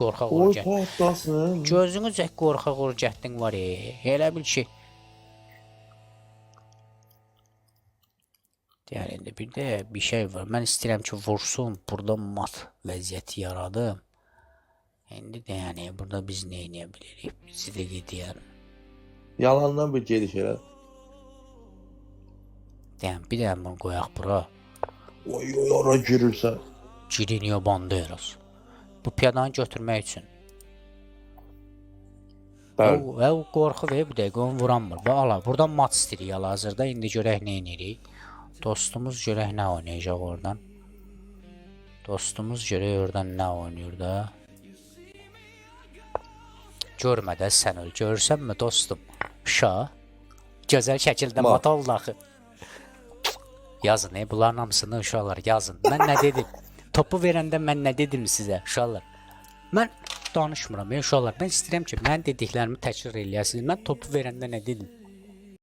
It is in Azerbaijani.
Qorxaq Oy urcaq. patlasın. Gözünü çək qorxaq urcaqdın var elə bil ki. Yəni indi bir də bir şey var. Mən istəyirəm ki vursun. Burada mat vəziyyəti yaradım. İndi də yəni burada biz nə edə bilərik? Bizi də gedəyər. Yalandan bir gediş elə. Yəni bir də bunu qoyaq bura. Oy oy ora girirsən. Giriniyor banderos. Bu piyadanı götürmək üçün. Bəli. Və o qorxu və bir dəqiqə onu vuranmır. Və ala, buradan mat istəyirik hal-hazırda. İndi görək nə edirik. Dostumuz görək nə oynayacaq oradan. Dostumuz görək oradan nə oynayır da. Görmədə sən öl. Görürsənmi dostum? Şa. Gözəl şəkildə mat oldu axı. Yazın, bunların hamısını uşaqlar yazın. Mən nə dedim? Topu verəndə mən nə dedim sizə uşaqlar? Mən danışmıram uşaqlar. Mən istəyirəm ki, mən dediklərimi təkrar eləyəsiniz. Mən topu verəndə nə dedim?